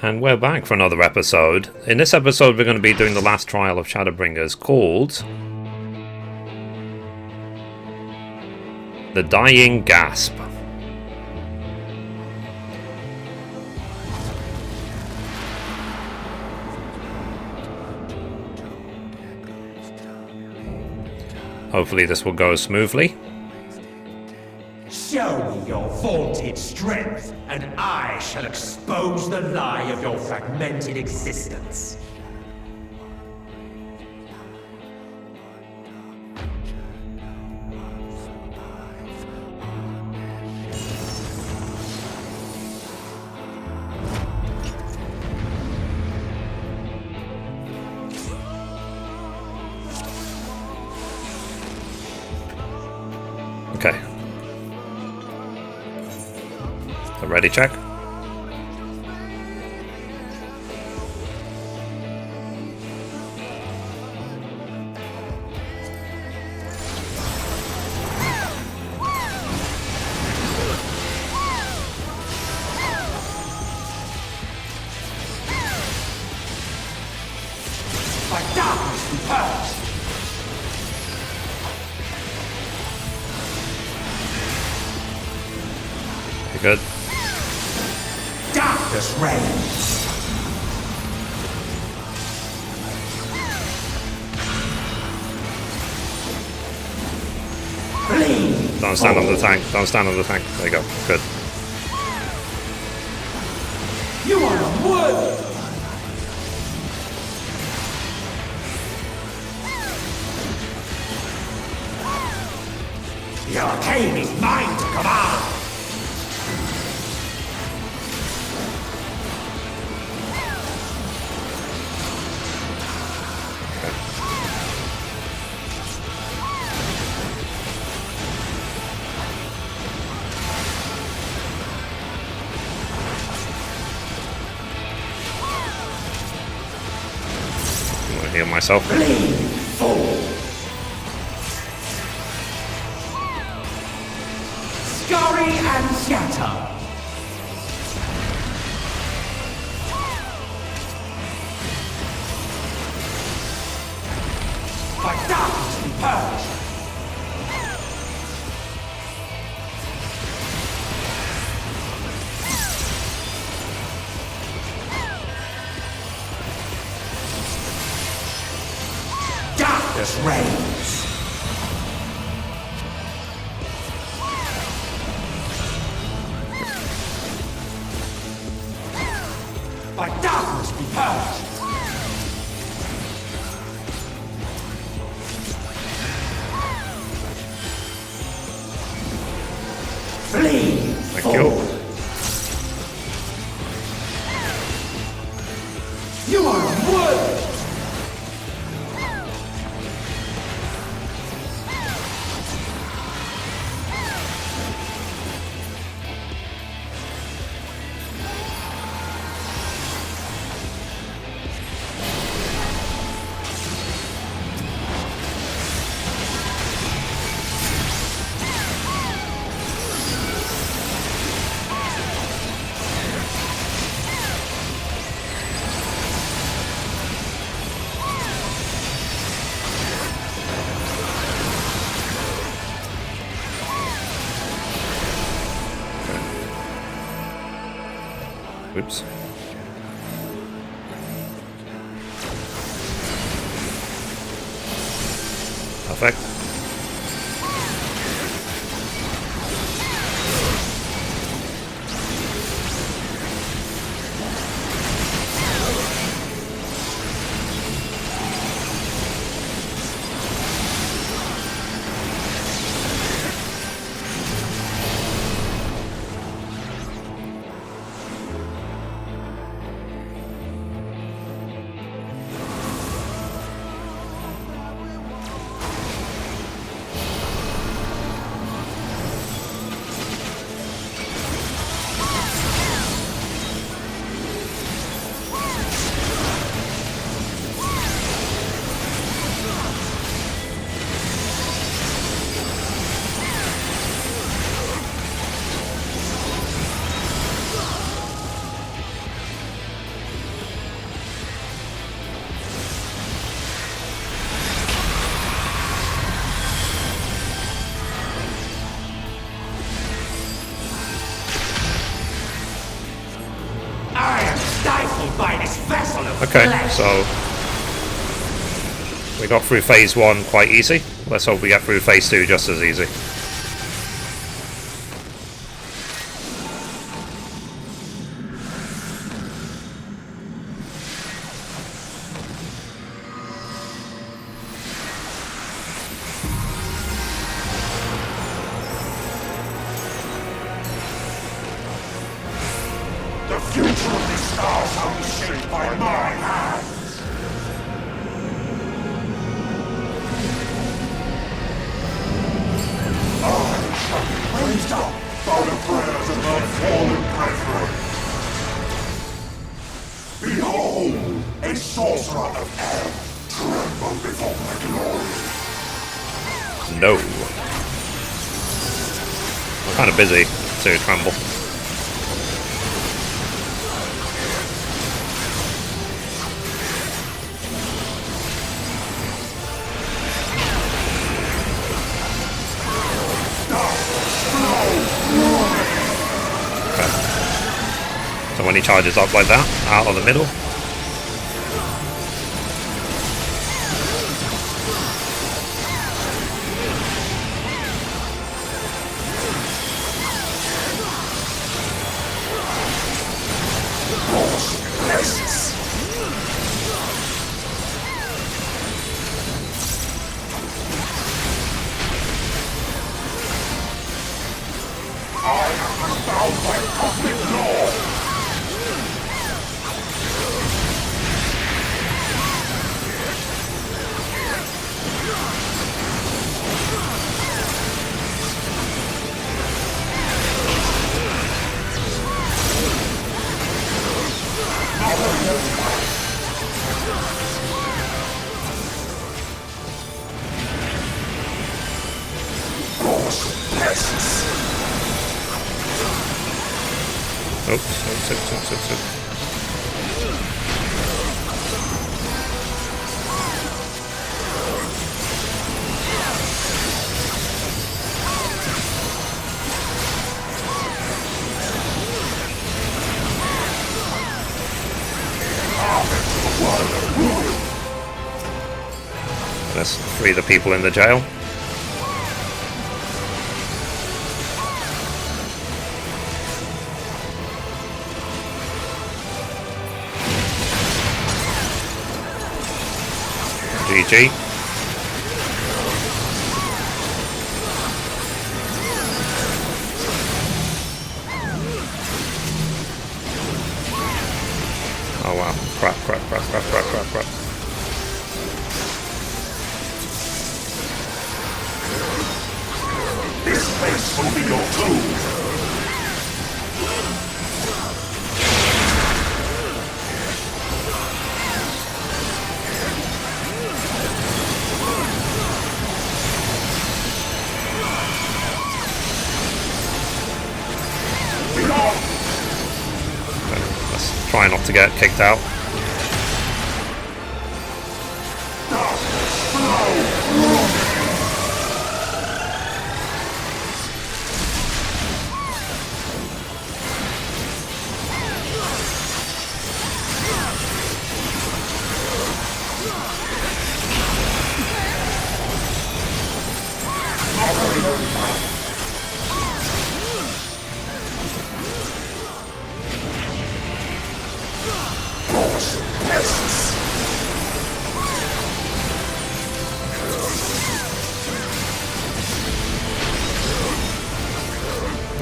And we're back for another episode. In this episode we're going to be doing the last trial of Shadowbringers called the Dying Gasp. Hopefully this will go smoothly. Show me your vaunted strength, and I shall expose the lie of your fragmented existence. Okay. The ready check. By darkness we purge. You good? Darkness reigns. Flee. Don't stand on the tank. Don't stand on the tank. There you go. Good. You are unworthy. The arcane is mine to command. I'm gonna heal myself. Flee, fool. Scurry and scatter. By darkness we purge. Darkness reigns. By darkness be purged. Flee. Thank you. You are unworthy. Oops. Perfect. Okay, so we got through phase 1 quite easy. Let's hope we get through phase 2 just as easy. The future of these stars shall be shaped by my hands. I shall be raised up by the prayers of my fallen brethren. Behold, a sorcerer of hell tremble before my glory. No. I'm kind of busy to tremble. So when he charges up like that, out of the middle. I am bound by cosmic law. Oops. Let's free the people in the jail. GG. Oh wow. Crap. This place will be your tomb. Let's try not to get kicked out.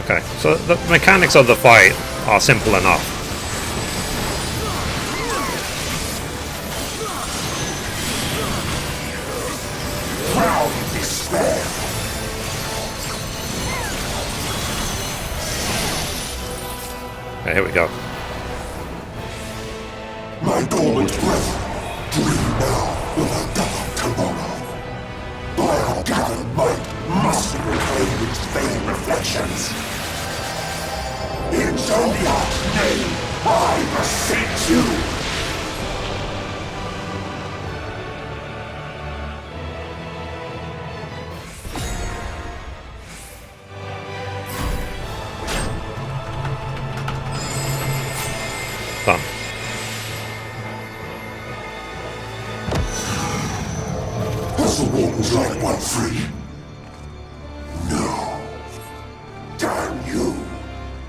Okay, so the mechanics of the fight are simple enough. Okay, here we go. My dormant breath, dream now will I die tomorrow. By our gathered might must we reclaim its vain reflections. In Zodiac's name, I beseech you! Done. the Warden's light one free? No. Damn you!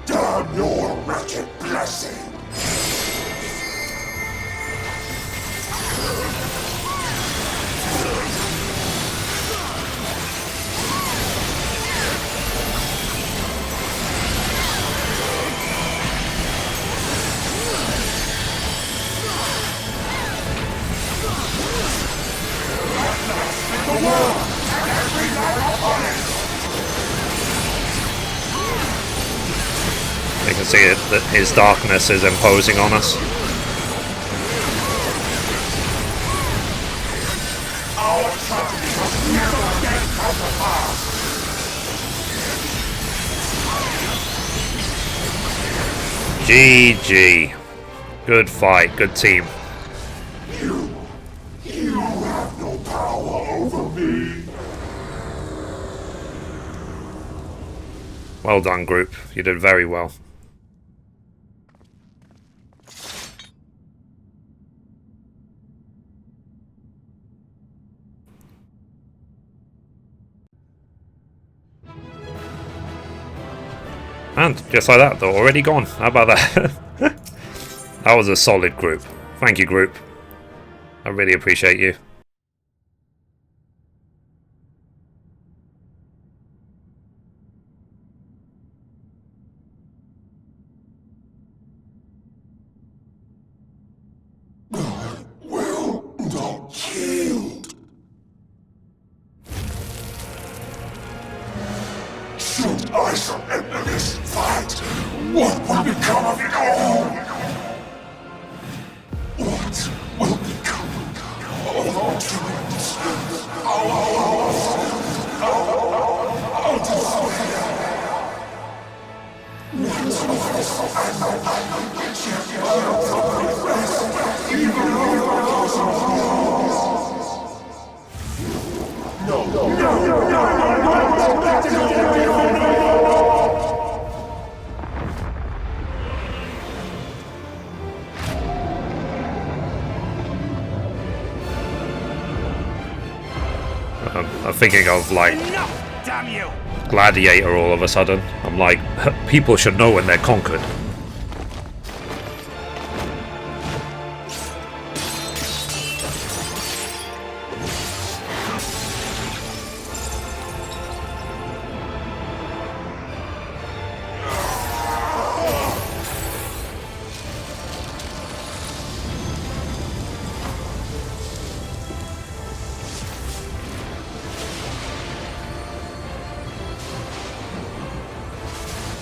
Damn your wretched blessing! You can see it, that his darkness is imposing on us. GG. Good fight, good team. You have no power over me. Well done, group. You did very well. And just like that, they're already gone. How about that? That was a solid group. Thank you, group. I really appreciate you. Will not yield. Should I surrender this fight, what will become of it all? What will become of our dreams? Our desire? I'm thinking of like Gladiator all of a sudden. I'm like, people should know when they're conquered.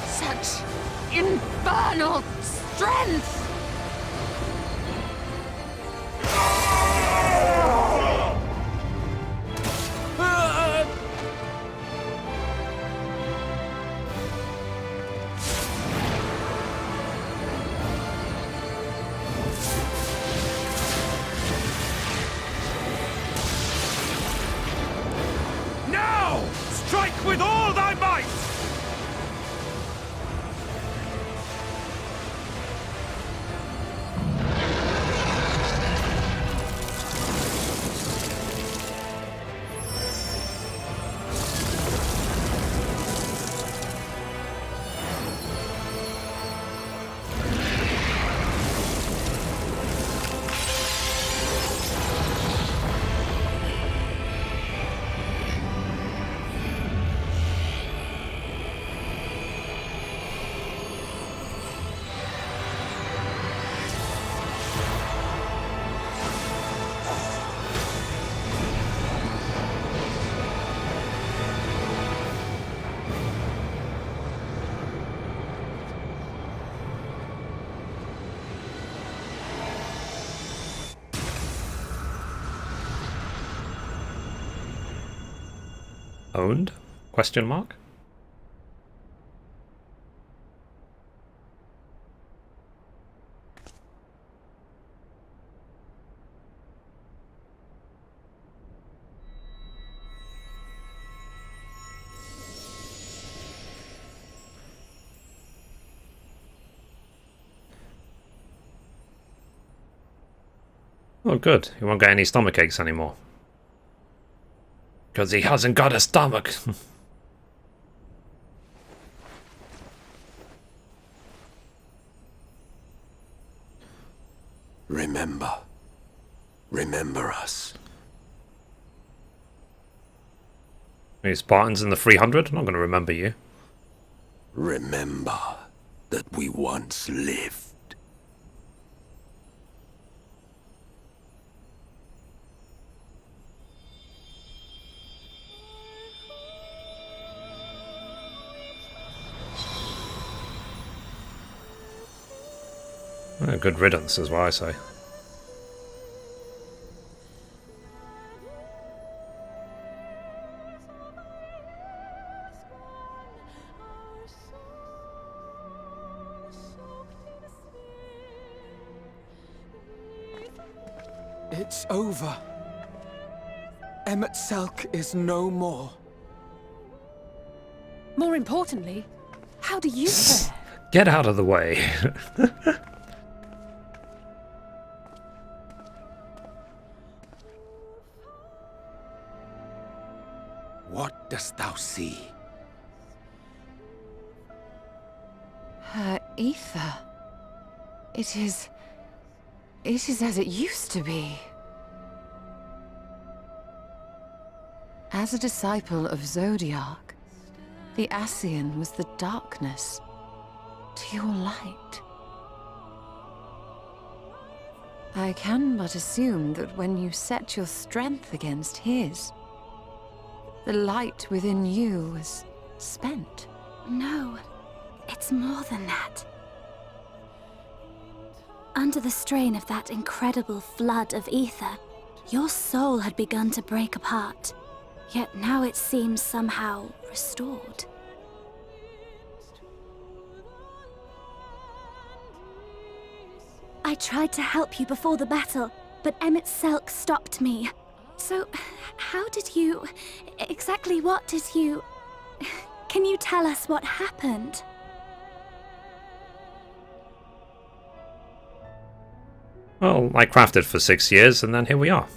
Such infernal strength! Now! Strike with all thy might! Owned? Question mark? Oh good, you won't get any stomach aches anymore. Because he hasn't got a stomach. Remember. Remember us. Any Spartans in the 300? I'm not going to remember you. Remember that we once lived. Good riddance is what I say. It's over. Emet-Selch is no more. More importantly, how do you fare? Get out of the way. What dost thou see? Her ether. It is as it used to be. As a disciple of Zodiac, the Ascian was the darkness to your light. I can but assume that when you set your strength against his, the light within you was spent. No, it's more than that. Under the strain of that incredible flood of ether, your soul had begun to break apart, yet now it seems somehow restored. I tried to help you before the battle, but Emet-Selch stopped me. So, how did you... exactly what did you... Can you tell us what happened? Well, I crafted for 6 years, and then here we are.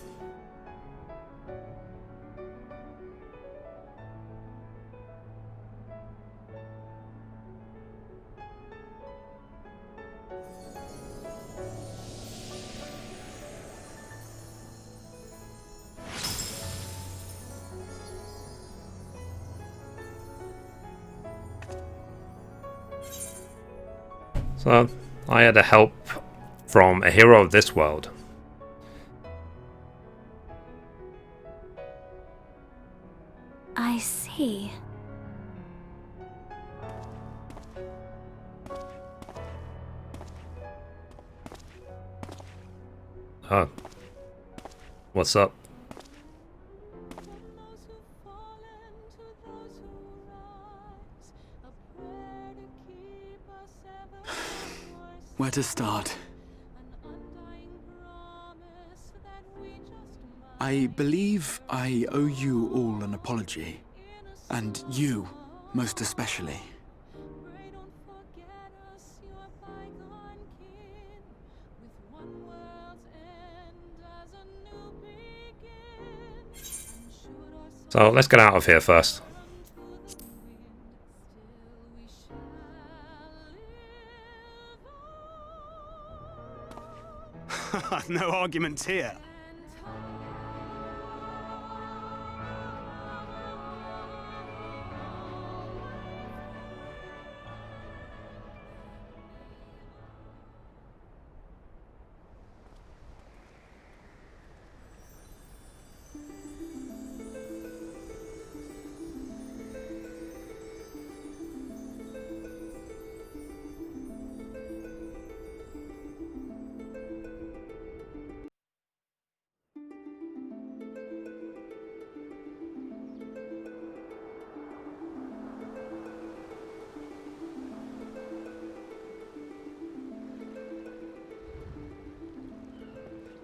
So, I had a help from a hero of this world. I see. Oh. What's up? Where to start? I believe I owe you all an apology. And you, most especially. So let's get out of here first. No arguments here.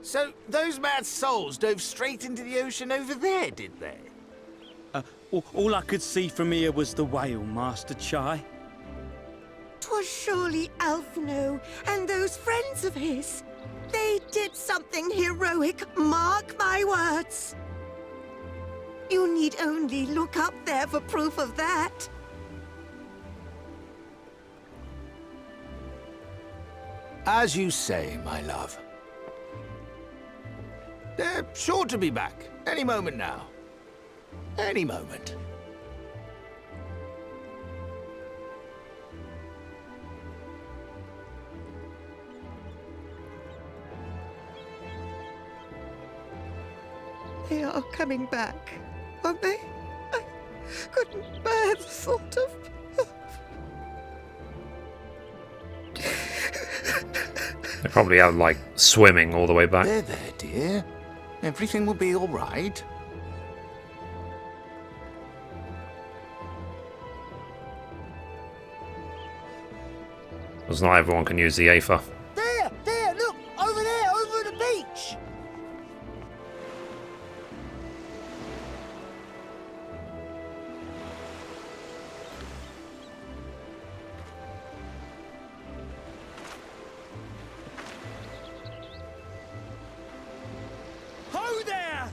So, those mad souls dove straight into the ocean over there, did they? All I could see from here was the whale, Master Chai. 'Twas surely Alphino and those friends of his. They did something heroic, mark my words. You need only look up there for proof of that. As you say, my love. They're sure to be back. Any moment now. Any moment. They are coming back, aren't they? I couldn't bear the thought of... They probably out like swimming all the way back. There, dear. Everything will be all right. Because not everyone can use the Aether. There, look! Over there, over the beach! Ho there!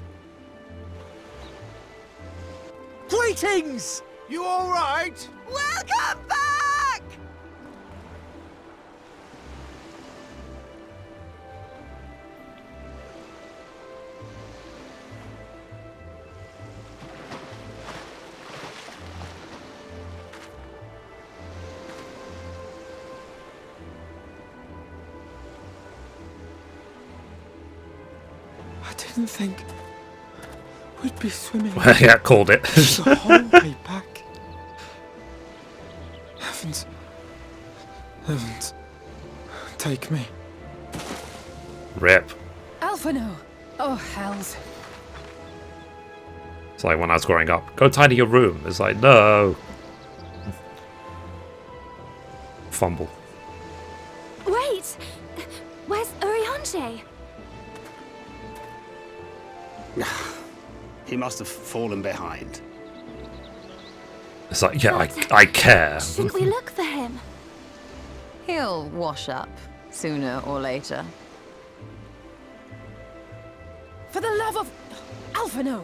Greetings! You all right? Welcome back! I didn't think we'd be swimming Yeah, called it. the whole way back. Heavens, take me. Rip. Alphino! Oh, hells. It's like when I was growing up. Go tidy your room. It's like, no. Fumble. Wait! Where's Urianger? He must have fallen behind. It's like, yeah, I care. Should we look for him? He'll wash up, sooner or later. For the love of... Alphino!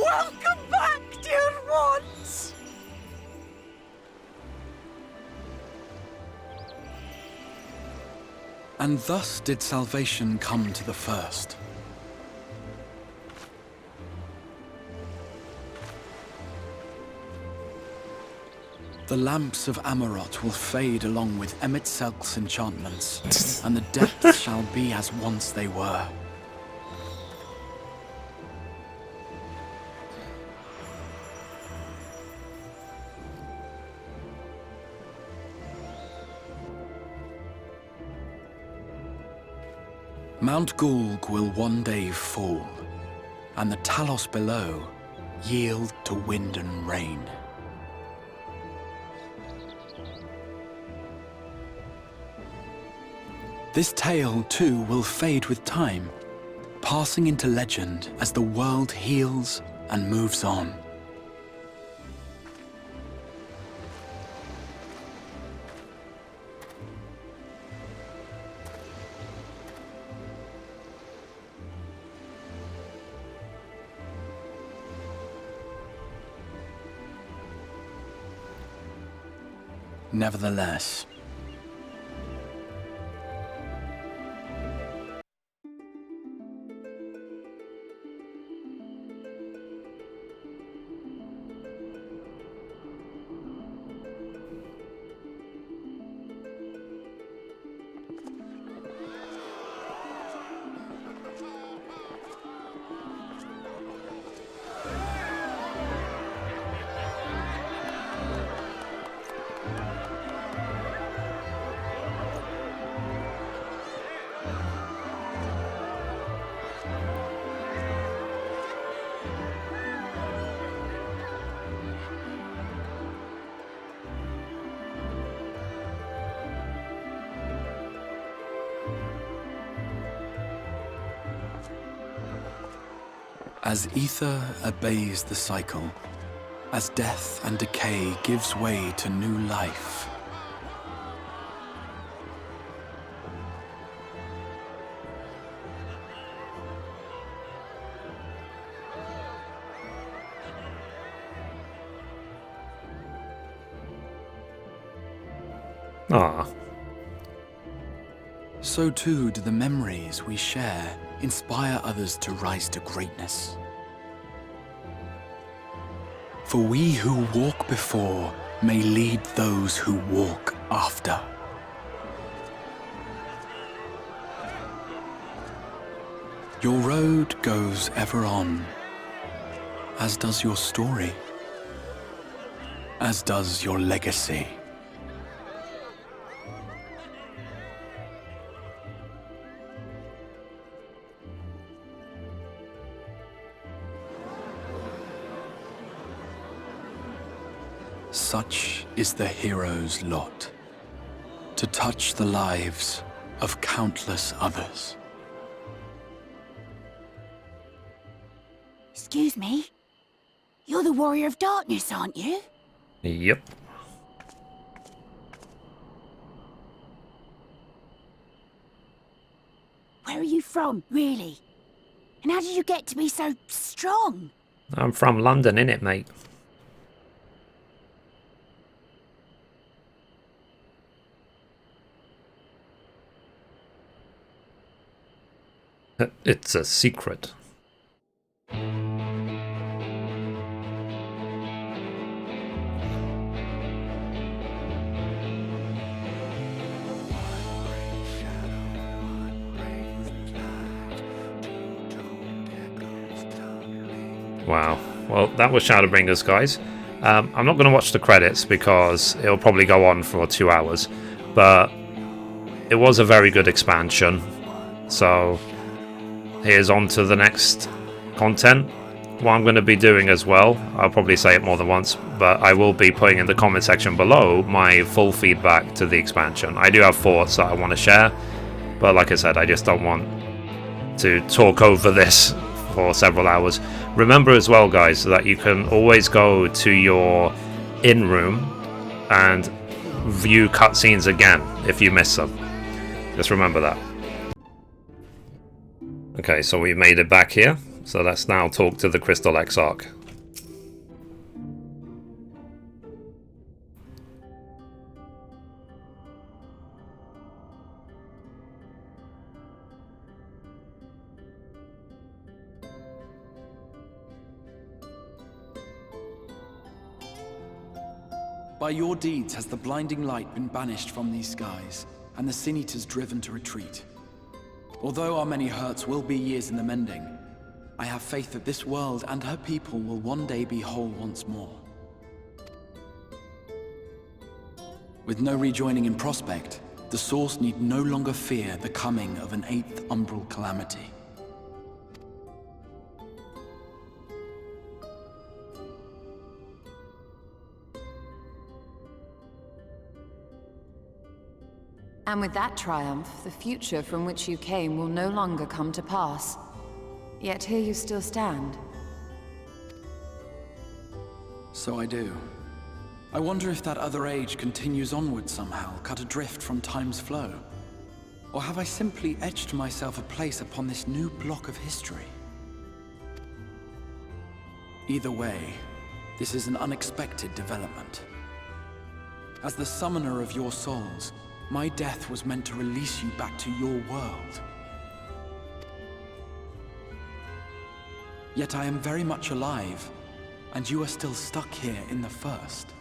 Welcome back, dear ones! And thus did salvation come to the first. The lamps of Amarot will fade along with Emet-Selk's enchantments, and the depths shall be as once they were. Mount Gulg will one day fall, and the Talos below yield to wind and rain. This tale, too, will fade with time, passing into legend as the world heals and moves on. Nevertheless, as ether obeys the cycle, as death and decay gives way to new life, Ah. So too do the memories we share inspire others to rise to greatness. For we who walk before may lead those who walk after. Your road goes ever on, as does your story, as does your legacy. Such is the hero's lot, to touch the lives of countless others. Excuse me? You're the Warrior of Darkness, aren't you? Yep. Where are you from, really? And how did you get to be so strong? I'm from London, innit, mate? It's a secret. Wow. Well, that was Shadowbringers, guys. I'm not going to watch the credits because it'll probably go on for 2 hours, but it was a very good expansion. So here's on to the next content. What I'm going to be doing as well, I'll probably say it more than once, but I will be putting in the comment section below my full feedback to the expansion. I do have thoughts that I want to share, but like I said, I just don't want to talk over this for several hours. Remember as well, guys, that you can always go to your in-room and view cutscenes again if you miss them. Just remember that. Okay, so we made it back here. So let's now talk to the Crystal Exarch. By your deeds has the blinding light been banished from these skies, and the Sin Eaters driven to retreat. Although our many hurts will be years in the mending, I have faith that this world and her people will one day be whole once more. With no rejoining in prospect, the Source need no longer fear the coming of an 8th umbral calamity. And with that triumph, the future from which you came will no longer come to pass. Yet here you still stand. So I do. I wonder if that other age continues onward somehow, cut adrift from time's flow. Or have I simply etched myself a place upon this new block of history? Either way, this is an unexpected development. As the summoner of your souls, my death was meant to release you back to your world. Yet I am very much alive, and you are still stuck here in the First.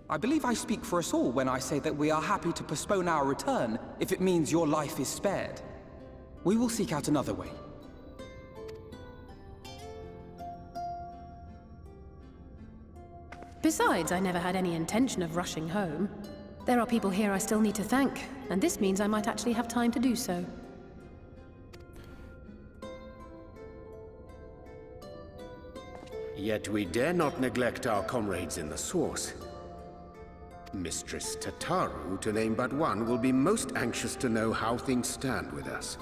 I believe I speak for us all when I say that we are happy to postpone our return if it means your life is spared. We will seek out another way. Besides, I never had any intention of rushing home. There are people here I still need to thank, and this means I might actually have time to do so. Yet we dare not neglect our comrades in the Source. Mistress Tataru, to name but one, will be most anxious to know how things stand with us.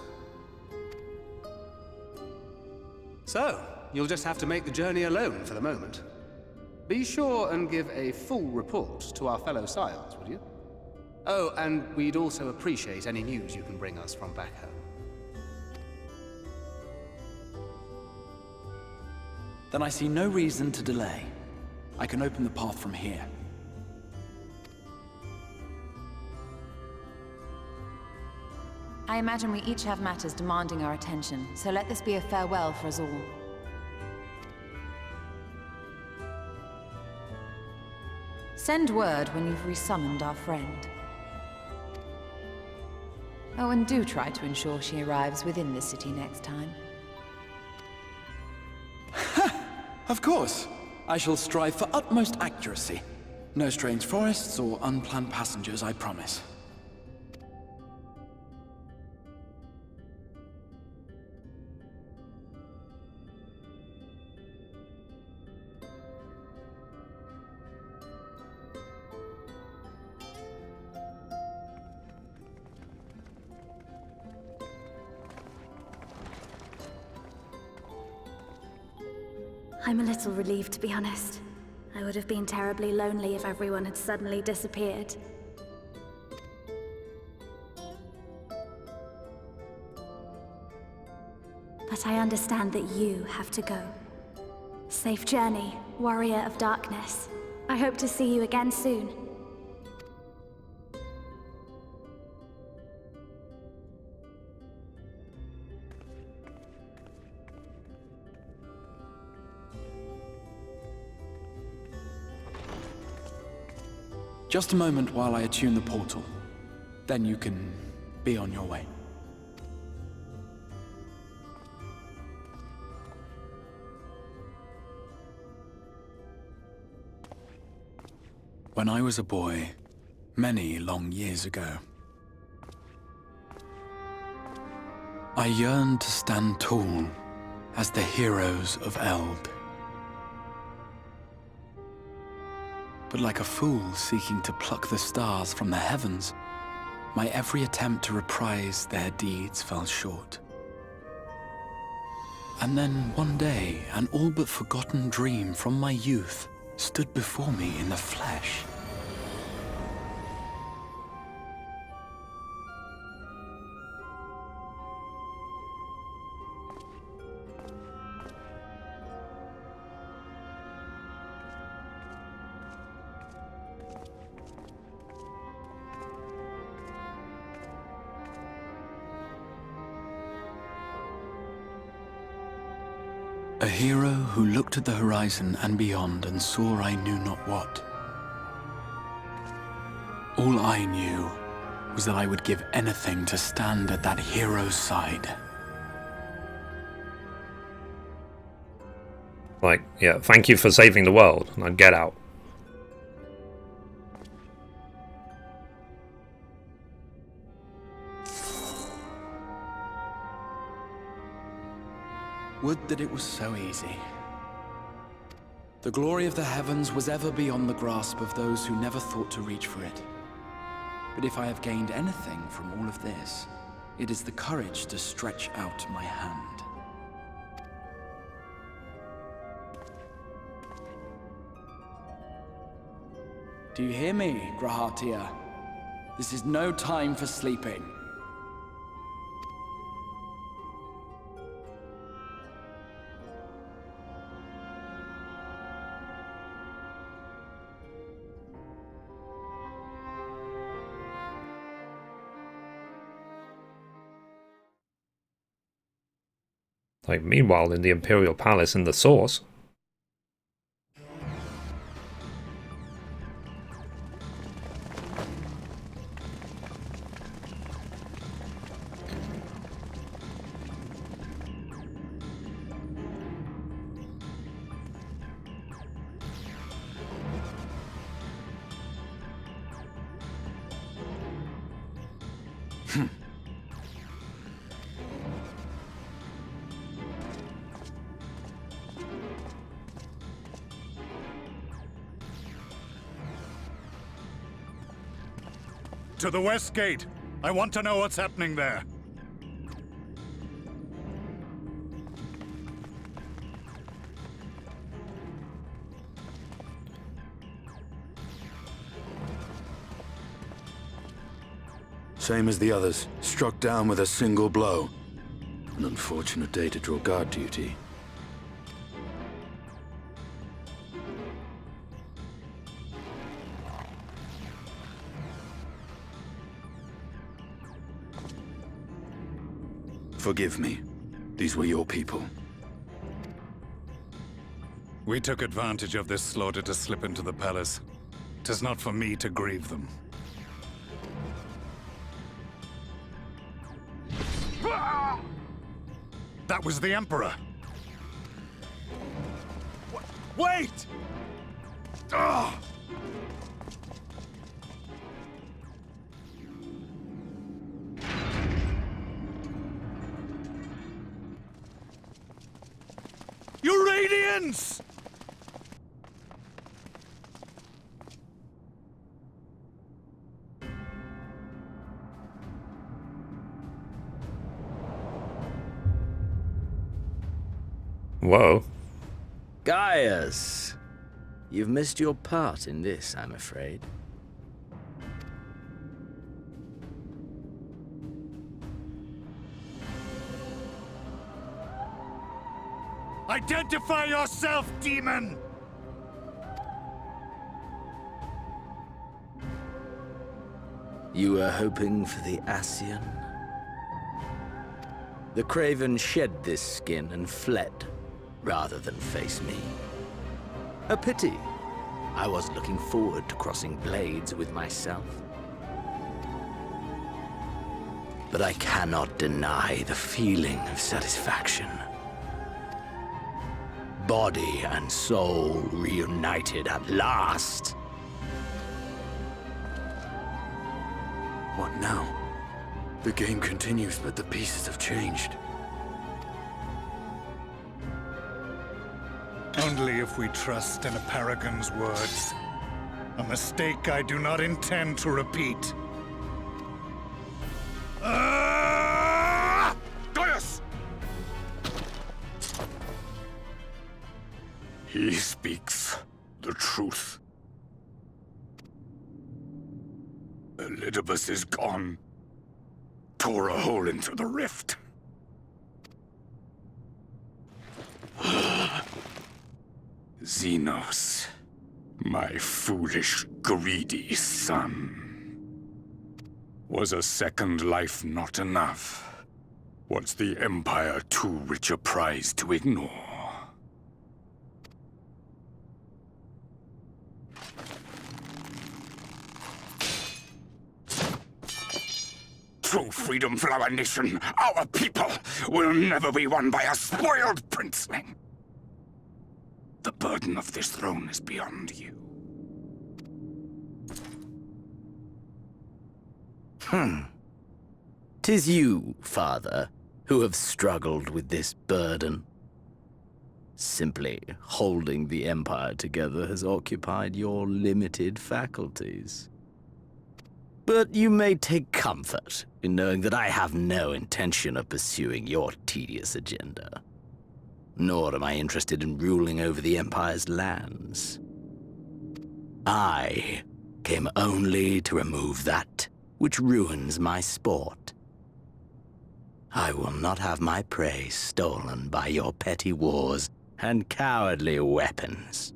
So, you'll just have to make the journey alone for the moment. Be sure and give a full report to our fellow scions, would you? Oh, and we'd also appreciate any news you can bring us from back home. Then I see no reason to delay. I can open the path from here. I imagine we each have matters demanding our attention, so let this be a farewell for us all. Send word when you've resummoned our friend. Oh, and do try to ensure she arrives within the city next time. Of course. I shall strive for utmost accuracy. No strange forests or unplanned passengers, I promise. I'm a little relieved, to be honest. I would have been terribly lonely if everyone had suddenly disappeared. But I understand that you have to go. Safe journey, warrior of darkness. I hope to see you again soon. Just a moment while I attune the portal. Then you can be on your way. When I was a boy, many long years ago, I yearned to stand tall as the heroes of Eld. But like a fool seeking to pluck the stars from the heavens, my every attempt to reprise their deeds fell short. And then one day, an all but forgotten dream from my youth stood before me in the flesh. A hero who looked at the horizon and beyond and saw I knew not what. All I knew was that I would give anything to stand at that hero's side. Like, yeah, thank you for saving the world, and I'd get out. Would that it was so easy. The glory of the heavens was ever beyond the grasp of those who never thought to reach for it. But if I have gained anything from all of this, it is the courage to stretch out my hand. Do you hear me, Grahatia? This is no time for sleeping. Like, meanwhile, in the Imperial Palace in the Source. To the West Gate. I want to know what's happening there. Same as the others. Struck down with a single blow. An unfortunate day to draw guard duty. Forgive me. These were your people. We took advantage of this slaughter to slip into the palace. 'Tis not for me to grieve them. That was the Emperor! Wait! Ah! You Radiants! Whoa. Gaius! You've missed your part in this, I'm afraid. Identify yourself, demon! You were hoping for the Ascian? The Craven shed this skin and fled, rather than face me. A pity. I was looking forward to crossing blades with myself. But I cannot deny the feeling of satisfaction. Body and soul reunited at last. What now? The game continues, but the pieces have changed. Only if we trust in a paragon's words. A mistake I do not intend to repeat. Gaius! He speaks the truth. Elidibus is gone. Tore a hole into the rift. Xenos, my foolish, greedy son. Was a second life not enough? Was the Empire too rich a prize to ignore? True freedom for our nation, our people, will never be won by a spoiled princeling. The burden of this throne is beyond you. 'Tis you, father, who have struggled with this burden. Simply holding the Empire together has occupied your limited faculties. But you may take comfort in knowing that I have no intention of pursuing your tedious agenda. Nor am I interested in ruling over the Empire's lands. I came only to remove that which ruins my sport. I will not have my prey stolen by your petty wars and cowardly weapons.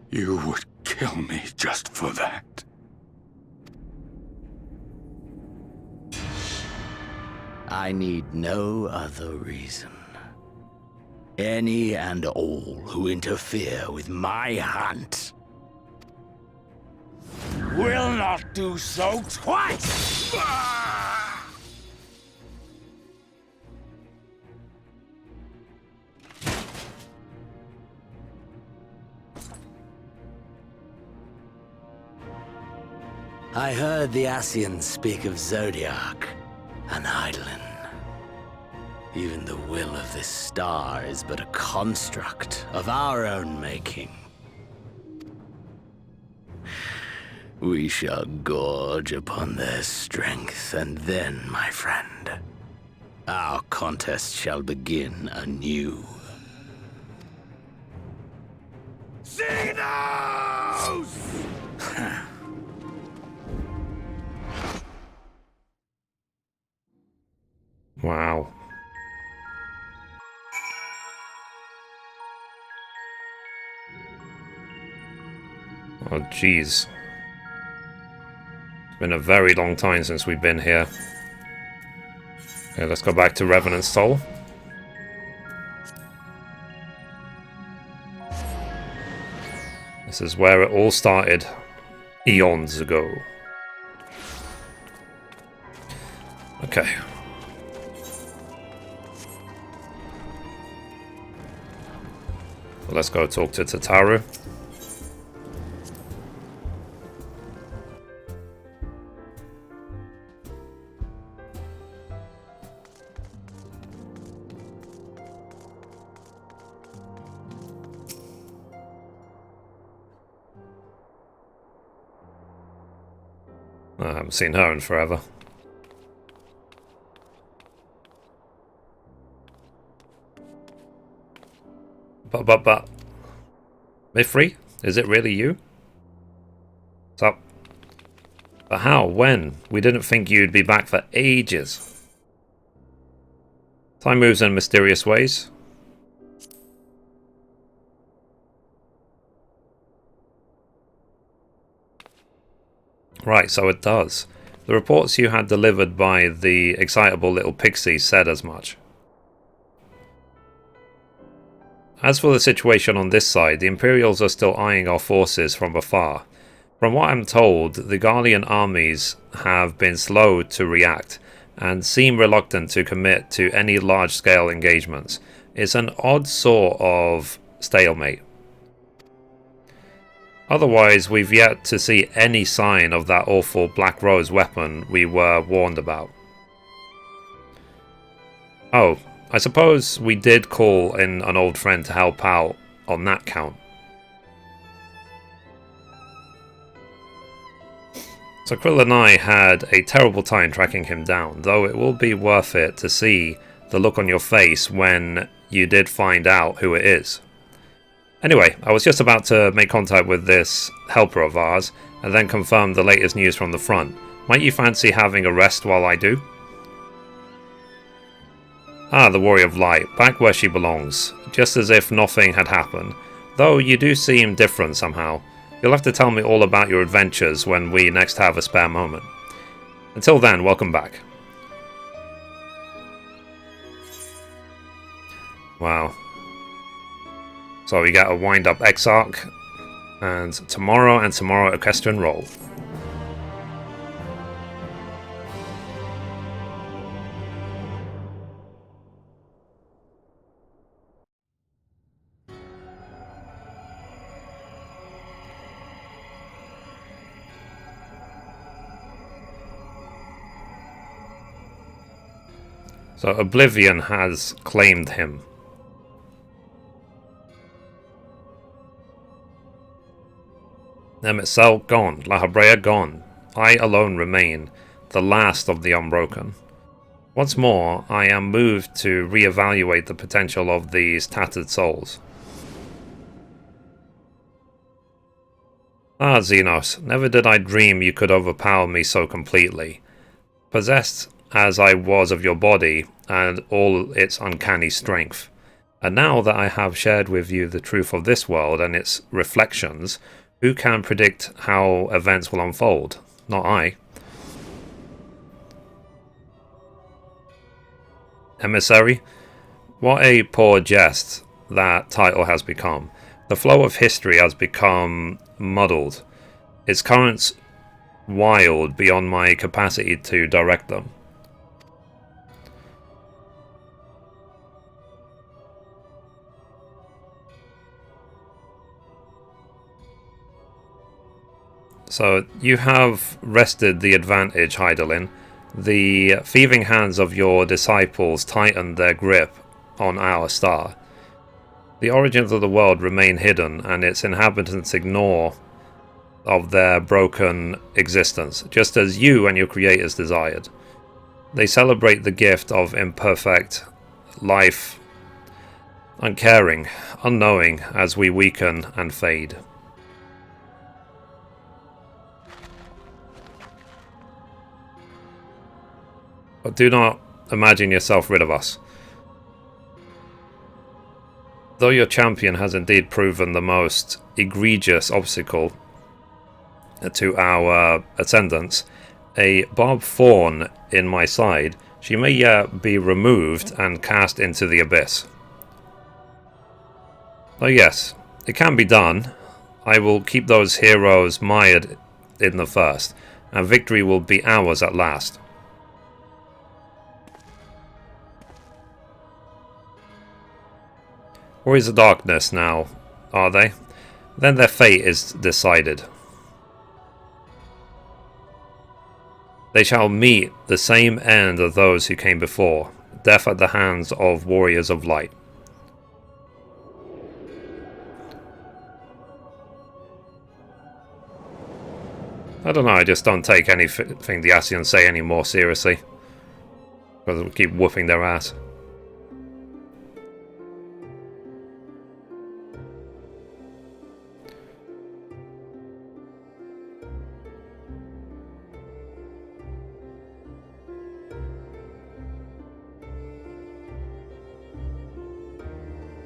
You would kill me just for that. I need no other reason. Any and all who interfere with my hunt will not do so twice! I heard the Ascians speak of Zodiac, an Eidolon. Even the will of this star is but a construct of our own making. We shall gorge upon their strength, and then, my friend, our contest shall begin anew. Xenos! Wow. Oh, jeez. It's been a very long time since we've been here. Okay, let's go back to Revenant's Soul. This is where it all started, eons ago. Okay. Well, let's go talk to Tataru. I haven't seen her in forever. But... Mithrie? Is it really you? What's up? But how? When? We didn't think you'd be back for ages. Time moves in mysterious ways. Right, so it does. The reports you had delivered by the excitable little pixie said as much. As for the situation on this side, the Imperials are still eyeing our forces from afar. From what I'm told, the Garlean armies have been slow to react, and seem reluctant to commit to any large-scale engagements. It's an odd sort of stalemate. Otherwise, we've yet to see any sign of that awful Black Rose weapon we were warned about. Oh, I suppose we did call in an old friend to help out on that count. So Krill and I had a terrible time tracking him down, though it will be worth it to see the look on your face when you did find out who it is. Anyway, I was just about to make contact with this helper of ours, and then confirm the latest news from the front. Might you fancy having a rest while I do? Ah, the Warrior of Light, back where she belongs, just as if nothing had happened, though you do seem different somehow. You'll have to tell me all about your adventures when we next have a spare moment. Until then, welcome back. Wow. So we got a wind-up Exarch, and tomorrow Equestrian Roll. So Oblivion has claimed him. Emet gone, La Habrea gone. I alone remain, the last of the unbroken. Once more, I am moved to re-evaluate the potential of these tattered souls. Ah, Xenos, never did I dream you could overpower me so completely. Possessed as I was of your body and all its uncanny strength. And now that I have shared with you the truth of this world and its reflections, who can predict how events will unfold? Not I. Emissary? What a poor jest that title has become. The flow of history has become muddled. Its currents wild beyond my capacity to direct them. So, you have wrested the advantage, Hydaelyn. The thieving hands of your disciples tightened their grip on our star. The origins of the world remain hidden, and its inhabitants ignore of their broken existence, just as you and your creators desired. They celebrate the gift of imperfect life, uncaring, unknowing as we weaken and fade. But do not imagine yourself rid of us. Though your champion has indeed proven the most egregious obstacle to our ascendants, a barbed thorn in my side, she may yet be removed and cast into the abyss. Oh yes, it can be done. I will keep those heroes mired in the first, and victory will be ours at last. Warriors of Darkness now, are they? Then their fate is decided. They shall meet the same end of those who came before, death at the hands of Warriors of Light. I don't know, I just don't take anything the Ascians say any more seriously. Because we'll keep whooping their ass.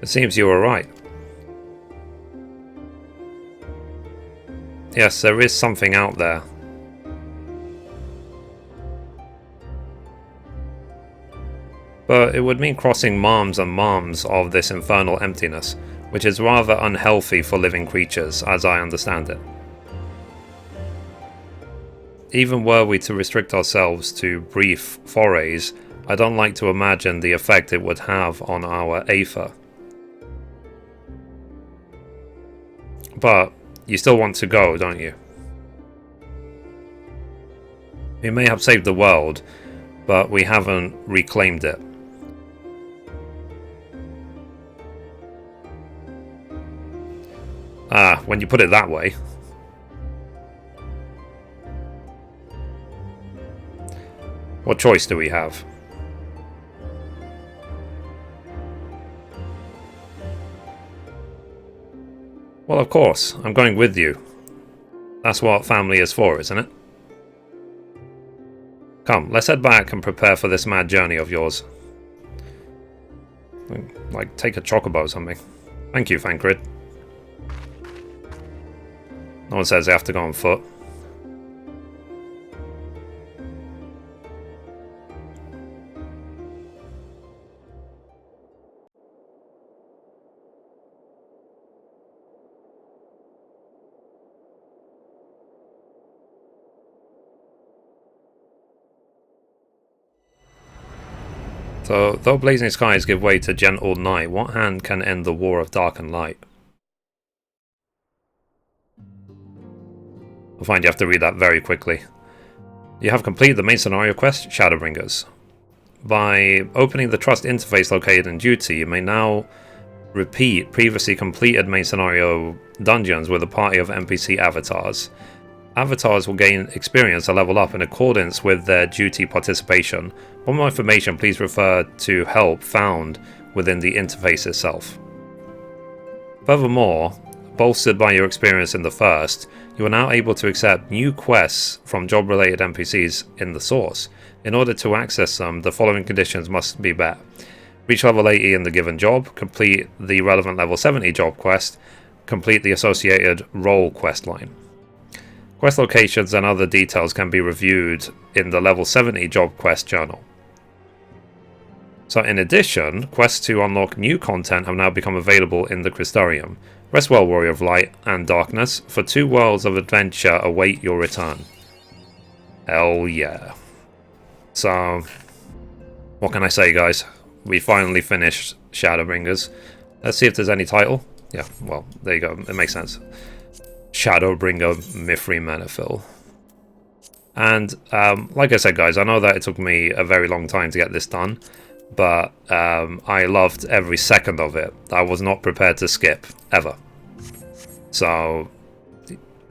It seems you were right. Yes, there is something out there. But it would mean crossing arms and arms of this infernal emptiness, which is rather unhealthy for living creatures, as I understand it. Even were we to restrict ourselves to brief forays, I don't like to imagine the effect it would have on our Aether. But you still want to go, don't you? We may have saved the world, but we haven't reclaimed it. Ah, when you put it that way. What choice do we have? Well, of course, I'm going with you. That's what family is for, isn't it? Come, let's head back and prepare for this mad journey of yours. Like, take a chocobo or something. Thank you, Thancred. No one says they have to go on foot. So, though blazing skies give way to gentle night, what hand can end the war of dark and light? I find you have to read that very quickly. You have completed the main scenario quest, Shadowbringers. By opening the trust interface located in Duty, you may now repeat previously completed main scenario dungeons with a party of NPC avatars. Avatars will gain experience to level up in accordance with their duty participation. For more information, please refer to help found within the interface itself. Furthermore, bolstered by your experience in the first, you are now able to accept new quests from job-related NPCs in the source. In order to access them, the following conditions must be met. Reach level 80 in the given job, complete the relevant level 70 job quest, complete the associated role quest line. Quest locations and other details can be reviewed in the level 70 job quest journal. So in addition, quests to unlock new content have now become available in the Crystarium. Rest well, Warrior of Light and Darkness, for 2 worlds of adventure await your return. Hell yeah. So, what can I say, guys? We finally finished Shadowbringers. Let's see if there's any title. Yeah, well, there you go. It makes sense. Shadowbringer Mithrie Manifil. And like I said, guys, I know that it took me a very long time to get this done, but I loved every second of it. I was not prepared to skip, ever. So,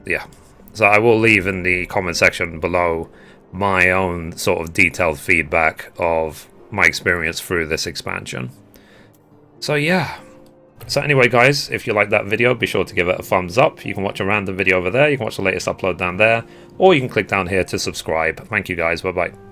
yeah. So I will leave in the comment section below my own sort of detailed feedback of my experience through this expansion. So yeah. So anyway, guys, if you like that video, be sure to give it a thumbs up. You can watch a random video over there, you can watch the latest upload down there, or you can click down here to subscribe. Thank you guys, bye bye.